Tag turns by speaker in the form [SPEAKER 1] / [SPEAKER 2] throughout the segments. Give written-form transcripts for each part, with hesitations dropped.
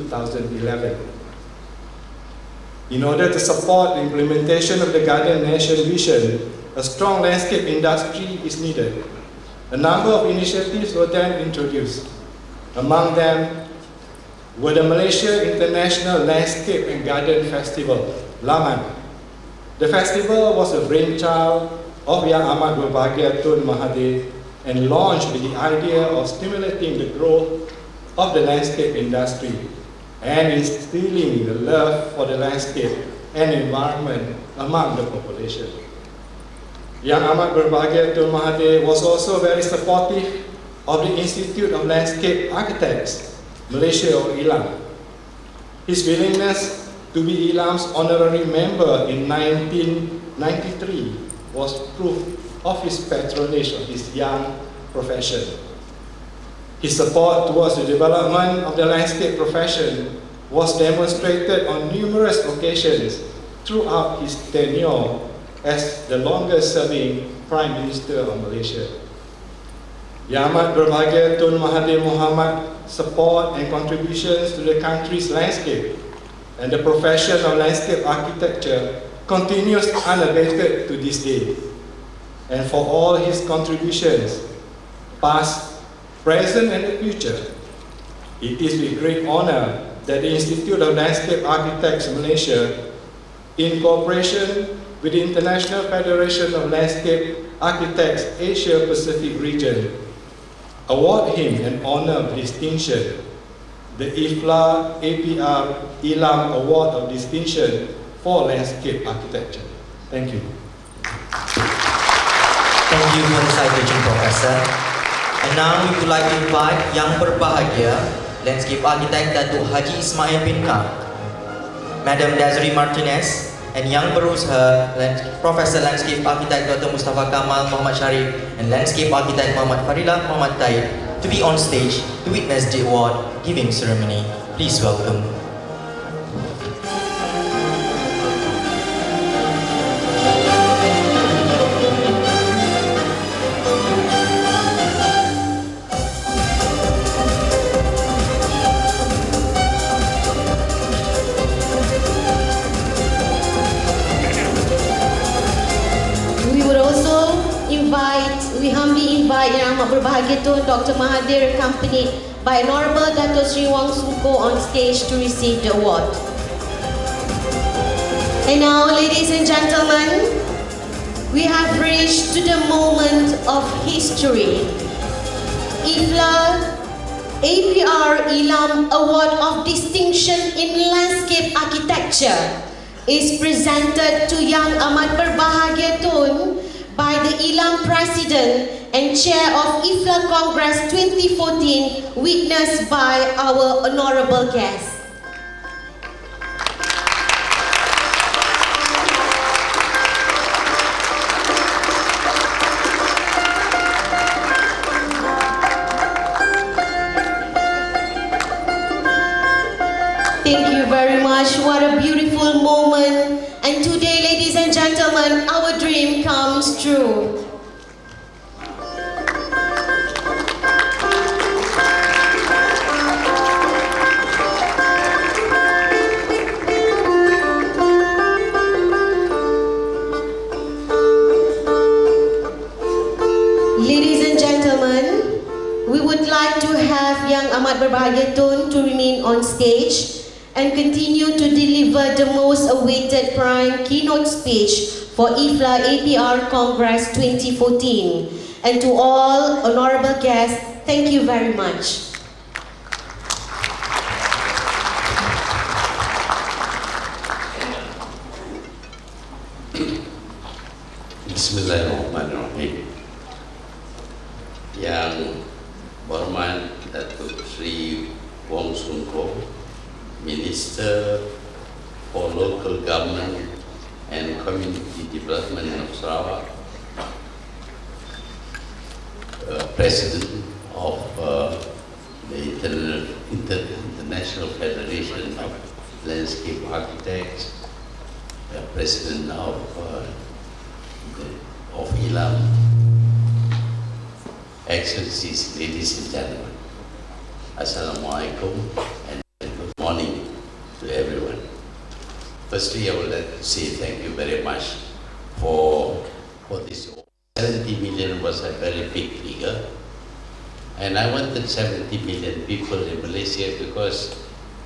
[SPEAKER 1] 2011. In order to support the implementation of the Guardian Nation vision, a strong landscape industry is needed. A number of initiatives were then introduced. Among them were the Malaysia International Landscape and Garden Festival, LAMAN. The festival was a brainchild of Yang Amat Berbahagia Tun Mahathir and launched with the idea of stimulating the growth of the landscape industry and instilling the love for the landscape and environment among the population. Yang Amat Berbahagia Tun Mahathir was also very supportive of the Institute of Landscape Architects, Malaysia or ILAM. His willingness to be ILAM's honorary member in 1993 was proof of his patronage of his young profession. His support towards the development of the landscape profession was demonstrated on numerous occasions throughout his tenure as the longest-serving Prime Minister of Malaysia. Yang Amat Berbahagia Tun Mahathir Mohamed support and contributions to the country's landscape and the profession of landscape architecture continues unabated to this day. And for all his contributions, past, present and the future, it is with great honor that the Institute of Landscape Architects Malaysia, in cooperation with the International Federation of Landscape Architects Asia Pacific Region, award him an honor of distinction, the IFLA APR ILAM Award of Distinction for Landscape Architecture. Thank you.
[SPEAKER 2] Thank you for the citation, Professor. And now we would like to invite Yang Berbahagia, Landscape Architect Datuk Haji Ismail bin Kang, Madam Desiree Martinez, and Yang Berusaha, Professor Landscape Architect Dr. Mustafa Kamal Muhammad Sharif, and Landscape Architect Muhammad Fadilah Muhammad Taib to be on stage to witness the award giving ceremony. Please welcome.
[SPEAKER 3] We humbly invite Yang Amat Berbahagia Tun Dr. Mahathir, accompanied by Honorable Dato Sri Wong Suko, on stage to receive the award. And now, ladies and gentlemen, we have reached to the moment of history. IFLA APR ILAM Award of Distinction in Landscape Architecture is presented to Yang Amat Berbahagia Tun by the ILAM President and Chair of IFLA Congress 2014, witnessed by our honorable guest. Thank you very much. What a beautiful moment. And today, ladies and gentlemen, our dream comes true. Ladies and gentlemen, we would like to have Yang Amat Berbahagia Tun to remain on stage and continue to deliver the most awaited prime keynote speech for IFLA APR Congress 2014. And to all honorable guests, thank you very much.
[SPEAKER 4] Bismillahirrahmanirrahim. Yang Berhormat Datuk Sri Wong Suko, Minister for Local Government and Community Development of Sarawak, President of the International Federation of Landscape Architects, President of ILAM, Excellencies, ladies and gentlemen, Assalamualaikum and good morning. Firstly, I would like to say thank you very much for this. 70 million was a very big figure. And I wanted 70 million people in Malaysia because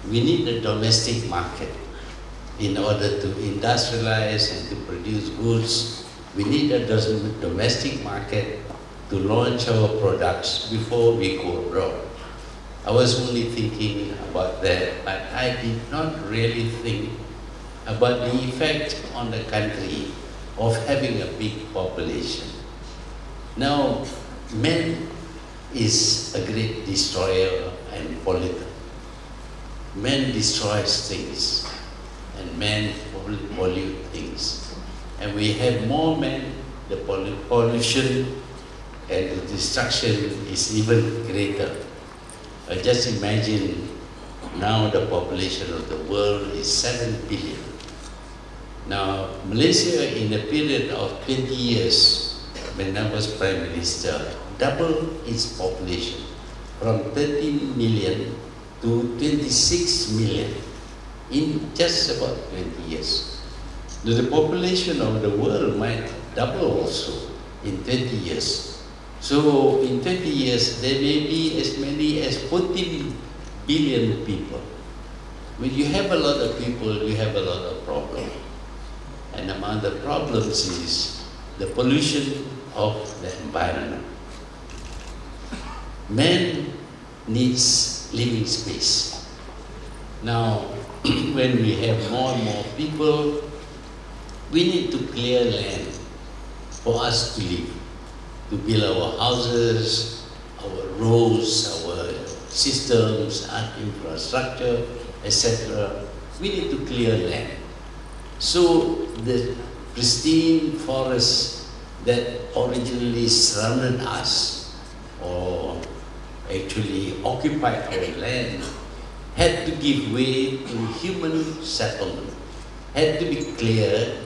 [SPEAKER 4] we need a domestic market in order to industrialize and to produce goods. We need a domestic market to launch our products before we go abroad. I was only thinking about that, but I did not really think about the effect on the country of having a big population. Now, man is a great destroyer and polluter. Man destroys things, and man pollutes things. And we have more men, the pollution and the destruction is even greater. Just imagine now the population of the world is 7 billion. Now, Malaysia in a period of 20 years, when I was Prime Minister, doubled its population from 13 million to 26 million in just about 20 years. Now, the population of the world might double also in 20 years. So in 20 years, there may be as many as 14 billion people. When you have a lot of people, you have a lot of problems. And among the problems is the pollution of the environment. Man needs living space. Now, when we have more and more people, we need to clear land for us to live, to build our houses, our roads, our systems, our infrastructure, etc. We need to clear land. So the pristine forests that originally surrounded us or actually occupied our land had to give way to human settlement, had to be cleared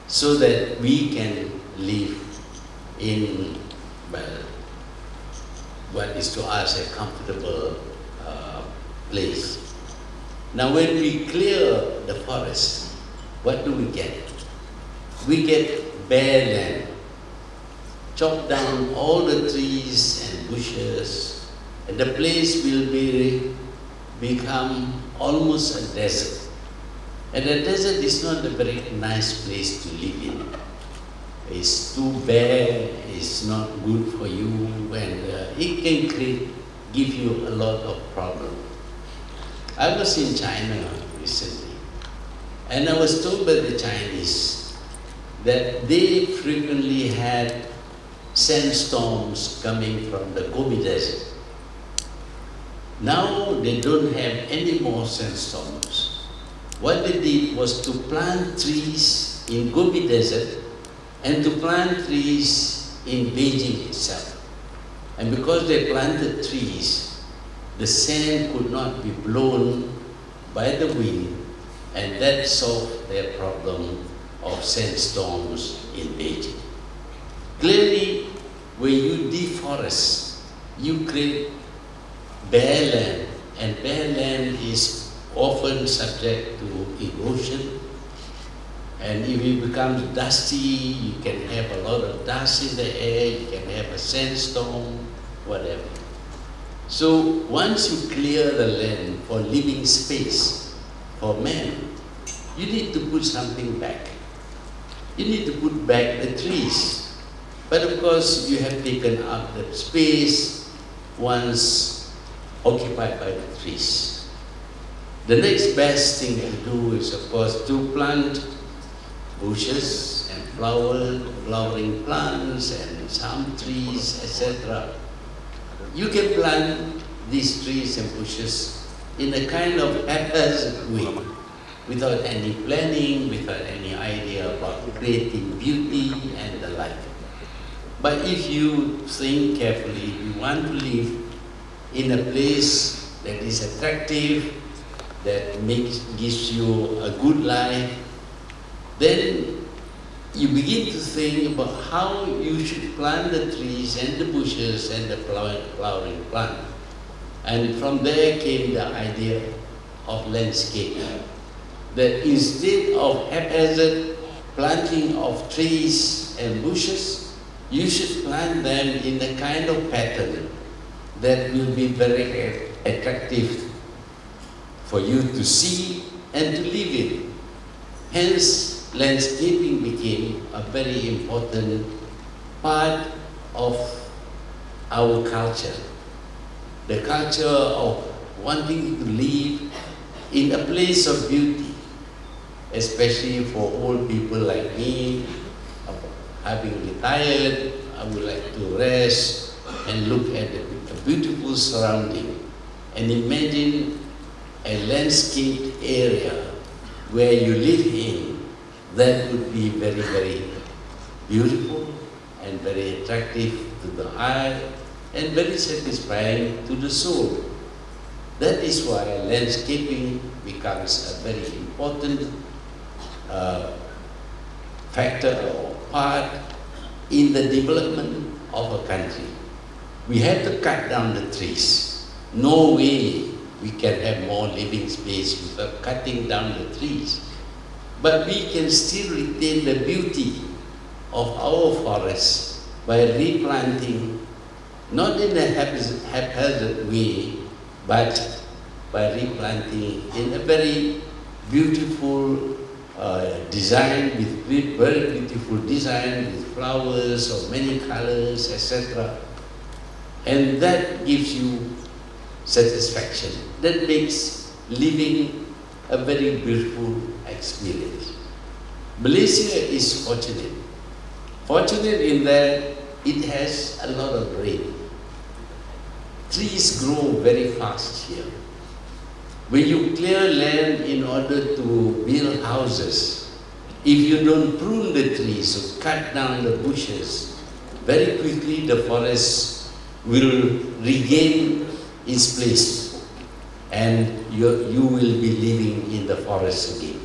[SPEAKER 4] so that we can live in, well, what is to us a comfortable place. Now when we clear the forest, what do we get? We get bare land. Chop down all the trees and bushes, and the place will become almost a desert. And a desert is not a very nice place to live in. It's too bare, it's not good for you, and it can give you a lot of problems. I was in China recently, and I was told by the Chinese that they frequently had sandstorms coming from the Gobi Desert. Now they don't have any more sandstorms. What they did was to plant trees in Gobi Desert and to plant trees in Beijing itself. And because they planted trees, the sand could not be blown by the wind, and that solved their problem of sandstorms in Beijing. Clearly, when you deforest, you create bare land, and bare land is often subject to erosion. And if it becomes dusty, you can have a lot of dust in the air, you can have a sandstorm, whatever. So once you clear the land for living space for man, you need to put something back. You need to put back the trees. But of course, you have taken up the space once occupied by the trees. The next best thing to do is, of course, to plant bushes and flowering plants and some trees, etc. You can plant these trees and bushes in a kind of haphazard way, without any planning, without any idea about creating beauty and the like. But if you think carefully, you want to live in a place that is attractive, that gives you a good life, then you begin to think about how you should plant the trees and the bushes and the flowering plant. And from there came the idea of landscaping. that instead of haphazard planting of trees and bushes, you should plant them in a kind of pattern that will be very attractive for you to see and to live in. Hence, landscaping became a very important part of our culture. The culture of wanting to live in a place of beauty, especially for old people like me. Having retired, I would like to rest and look at a beautiful surrounding and imagine a landscaped area where you live in that would be very, very beautiful and very attractive to the eye and very satisfying to the soul. That is why landscaping becomes a very important factor or part in the development of a country. We have to cut down the trees. No way we can have more living space without cutting down the trees. But we can still retain the beauty of our forests by replanting, not in a haphazard way, but by replanting in a very beautiful design, with very beautiful design, with flowers of many colors, etc. And that gives you satisfaction. That makes living a very beautiful experience. Malaysia is fortunate. Fortunate in that it has a lot of rain. Trees grow very fast here. When you clear land in order to build houses, if you don't prune the trees or cut down the bushes, very quickly the forest will regain its place and you will be living in the forest again.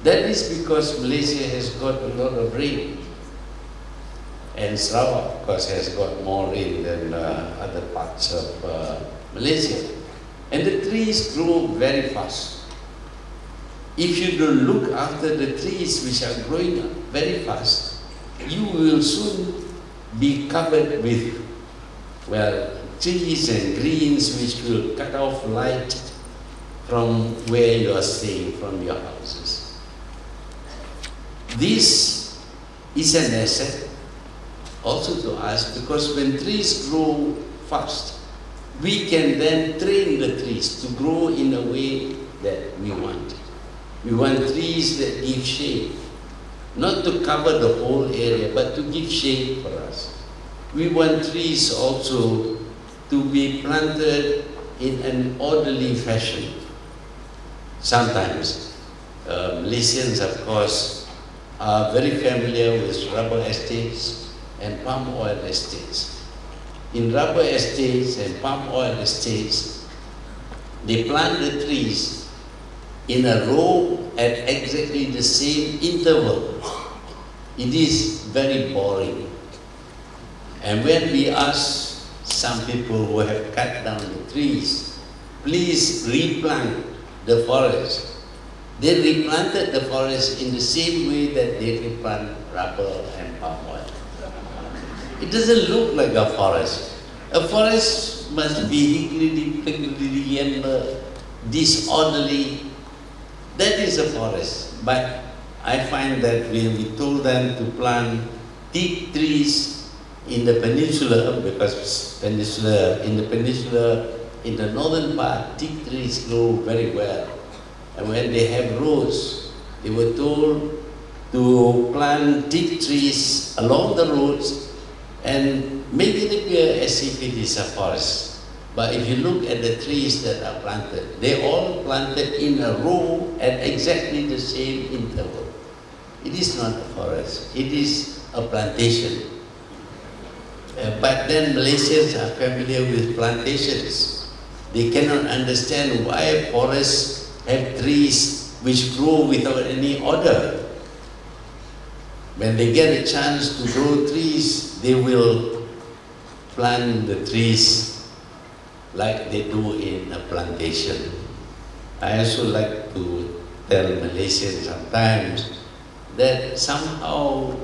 [SPEAKER 4] That is because Malaysia has got a lot of rain. And Sarawak, of course, has got more rain than other parts of Malaysia. And the trees grow very fast. If you don't look after the trees which are growing up very fast, you will soon be covered with, well, trees and greens which will cut off light from where you are staying, from your houses. This is an asset also to us, because when trees grow fast, we can then train the trees to grow in a way that we want. We want trees that give shade, not to cover the whole area, but to give shade for us. We want trees also to be planted in an orderly fashion. Sometimes, Malaysians, of course, are very familiar with rubber estates and palm oil estates. In rubber estates and palm oil estates, they plant the trees in a row at exactly the same interval. It is very boring. And when we ask some people who have cut down the trees, please replant the forest, they replanted the forest in the same way that they replant rubber and palm oil. It doesn't look like a forest. A forest must be higgledy-piggledy and disorderly. That is a forest. But I find that when we told them to plant teak trees in the peninsula, because in the northern part, teak trees grow very well. And when they have roads, they were told to plant teak trees along the roads and make it appear as if it is a forest. But if you look at the trees that are planted, they all planted in a row at exactly the same interval. It is not a forest, it is a plantation. But then Malaysians are familiar with plantations. They cannot understand why forests have trees which grow without any order. When they get a chance to grow trees, they will plant the trees like they do in a plantation. I also like to tell Malaysians sometimes that somehow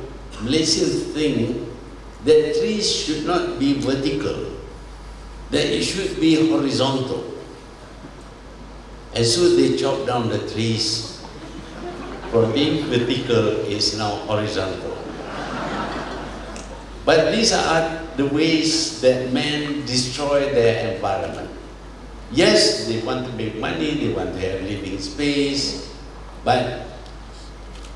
[SPEAKER 4] Malaysians think that trees should not be vertical, that it should be horizontal. And so they chop down the trees. From being vertical is now horizontal. But these are the ways that men destroy their environment. Yes, they want to make money, they want to have living space, but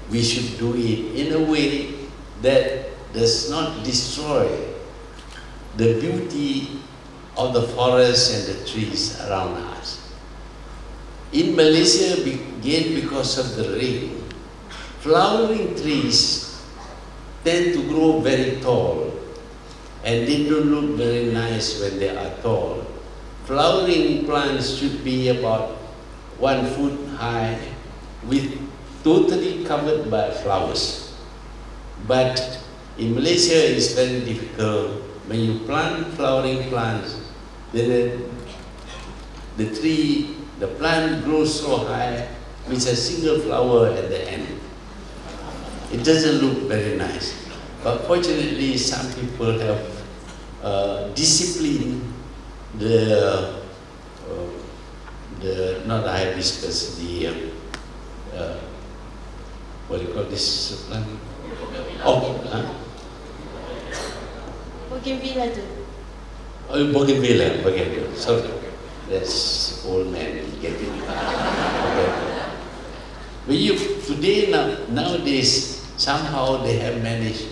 [SPEAKER 4] we should do it in a way that does not destroy the beauty of the forests and the trees around us. In Malaysia, again because of the rain, flowering trees tend to grow very tall, and they don't look very nice when they are tall. Flowering plants should be about 1 foot high, with totally covered by flowers. But in Malaysia, it's very difficult. When you plant flowering plants, then the plant grows so high with a single flower at the end. It doesn't look very nice. But fortunately, some people have disciplined the not the hibiscus, what do you call this plant? Oh, huh?
[SPEAKER 3] Bougainvillea too.
[SPEAKER 4] Oh, bougainvillea. Sorry, that's old man getting. Okay. But today nowadays somehow they have managed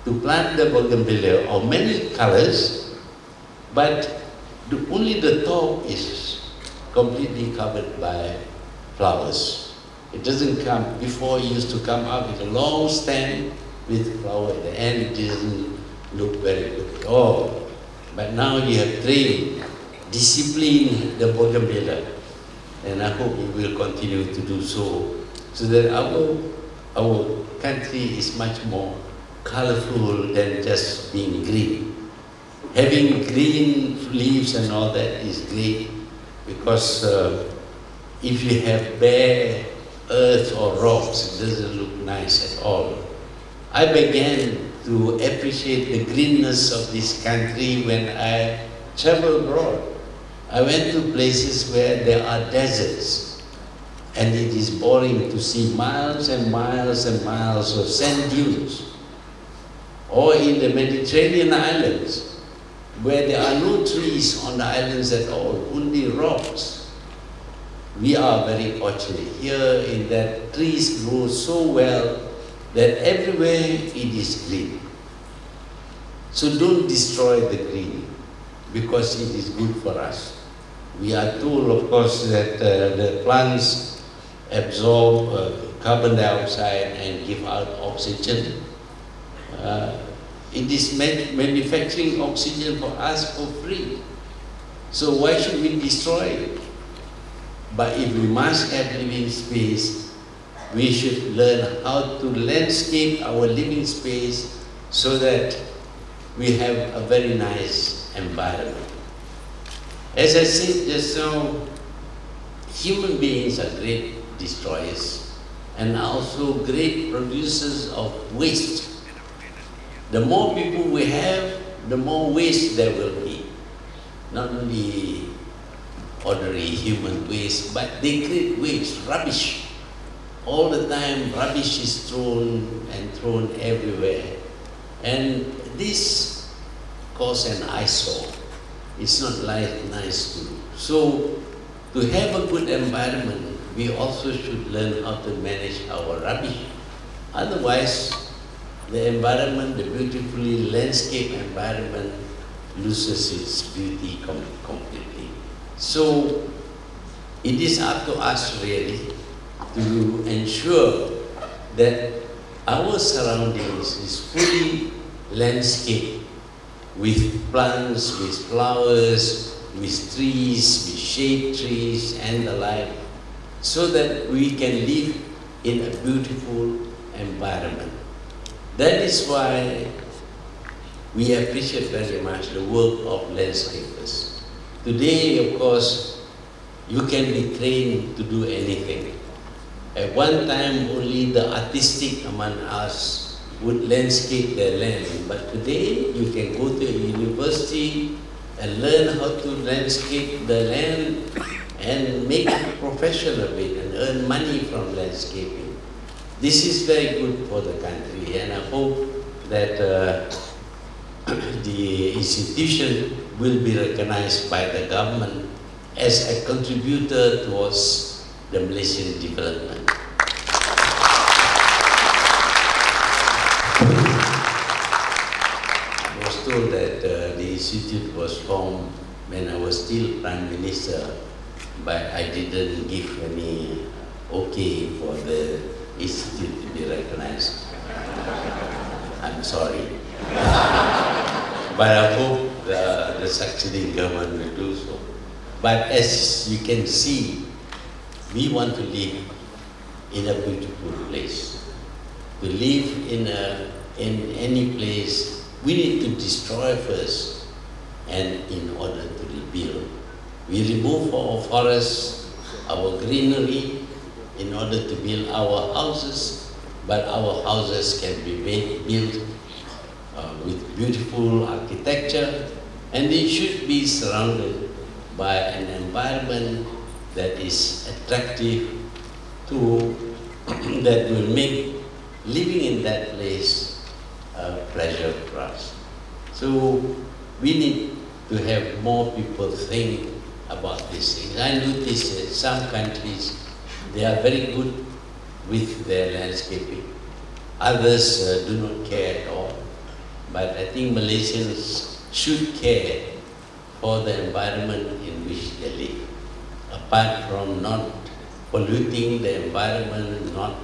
[SPEAKER 4] to plant the bougainvillea of many colors, but only the top is completely covered by flowers. It doesn't come, before it used to come up with a long stem with flower at the end. It doesn't look very good at all. But now you have trained, disciplined the bougainvillea, and I hope you will continue to do so, so that our country is much more colorful than just being green. Having green leaves and all that is great, because if you have bare earth or rocks, it doesn't look nice at all. I began to appreciate the greenness of this country when I traveled abroad. I went to places where there are deserts, and it is boring to see miles and miles and miles of sand dunes. Or in the Mediterranean islands, where there are no trees on the islands at all, only rocks. We are very fortunate here in that trees grow so well that everywhere it is green. So don't destroy the green, because it is good for us. We are told, of course, that the plants absorb carbon dioxide and give out oxygen. It is manufacturing oxygen for us for free. So why should we destroy it? But if we must have living space, we should learn how to landscape our living space so that we have a very nice environment. As I said just now, human beings are great destroyers and also great producers of waste. The more people we have, the more waste there will be. Not only ordinary human waste, but they create waste, rubbish. All the time, rubbish is thrown everywhere. And this causes an eyesore. It's not nice to do. So, to have a good environment, we also should learn how to manage our rubbish. Otherwise, the environment, the beautifully landscaped environment, loses its beauty completely. So, it is up to us really to ensure that our surroundings is fully landscaped with plants, with flowers, with trees, with shade trees and the like, so that we can live in a beautiful environment. That is why we appreciate very much the work of landscapers. Today, of course, you can be trained to do anything. At one time, only the artistic among us would landscape their land. But today, you can go to a university and learn how to landscape the land and make a profession of it and earn money from landscaping. This is very good for the country, and I hope that the institution will be recognized by the government as a contributor towards the Malaysian development. I was told that the institute was formed when I was still Prime Minister, but I didn't give any okay for the institute to be recognized. I'm sorry. But I hope the succeeding government will do so. But as you can see, we want to live in a beautiful place. To live in any place, we need to destroy first, and in order to rebuild. We remove our forests, our greenery, in order to build our houses, but our houses can be built with beautiful architecture, and they should be surrounded by an environment that is attractive to, that will make living in that place a pleasure for us. So we need to have more people think about these things. I notice that some countries, they are very good with their landscaping. Others do not care at all. But I think Malaysians should care for the environment in which they live. Apart from not polluting the environment, not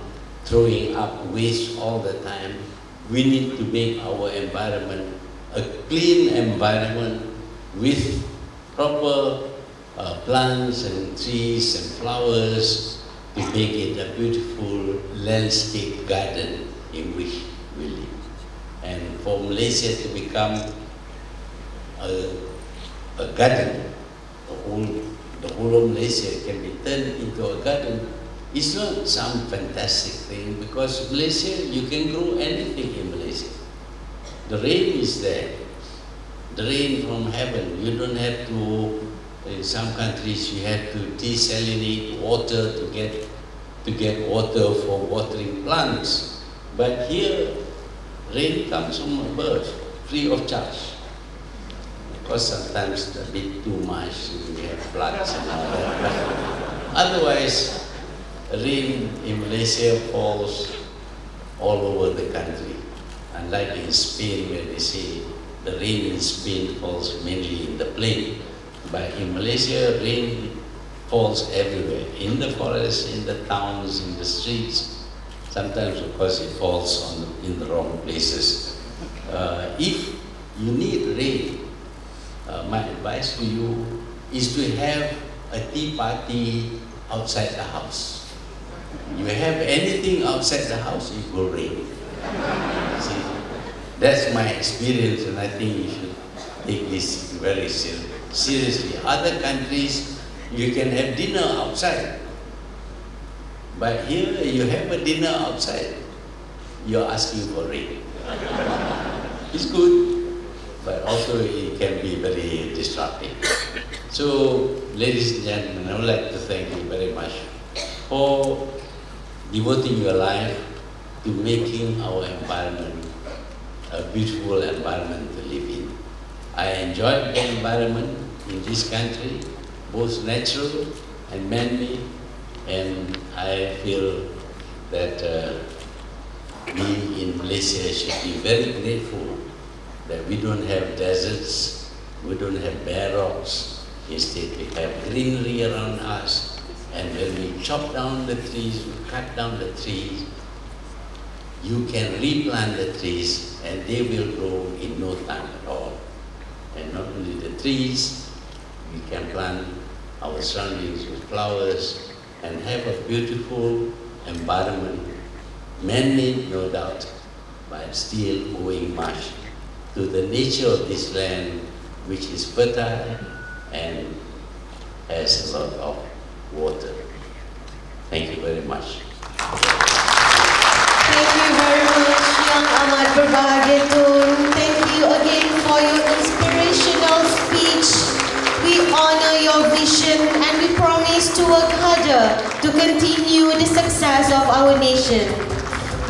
[SPEAKER 4] throwing up waste all the time, we need to make our environment a clean environment with proper plants and trees and flowers to make it a beautiful landscape garden in which we live. And for Malaysia to become a garden, the whole of Malaysia can be turned into a garden. It's not some fantastic thing, because Malaysia, you can grow anything in Malaysia. The rain is there, the rain from heaven. You don't have to, in some countries you have to desalinate water to get water for watering plants. But here, rain comes from above, free of charge. Because sometimes a bit too much, we have floods and all that. But otherwise, rain in Malaysia falls all over the country. Unlike in Spain, where they say the rain in Spain falls mainly in the plain. But in Malaysia, rain falls everywhere, in the forests, in the towns, in the streets. Sometimes, of course, it falls in the wrong places. If you need rain, my advice to you is to have a tea party outside the house. You have anything outside the house, it will rain. See, that's my experience, and I think you should take this very seriously. Other countries, you can have dinner outside. But here, you have a dinner outside, you're asking for rain. It's good, but also it can be very disruptive. So, ladies and gentlemen, I would like to thank you very much for devoting your life to making our environment a beautiful environment to live in. I enjoyed the environment in this country, both natural and man-made, and I feel that we in Malaysia should be very grateful that we don't have deserts, we don't have bare rocks. Instead, we have greenery around us, and when we chop down the trees, we cut down the trees, you can replant the trees and they will grow in no time at all. And not only the trees, we can plant our surroundings with flowers and have a beautiful environment, man-made no doubt, but still owing much to the nature of this land, which is fertile and has a lot of water. Thank you very much.
[SPEAKER 3] you very much, Yang Amat Berbahagia Tun. Thank you again for your inspirational speech. We honor your vision and we promise to work harder to continue the success of our nation.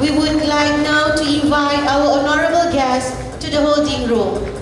[SPEAKER 3] We would like now to invite our honorable guest to the holding room.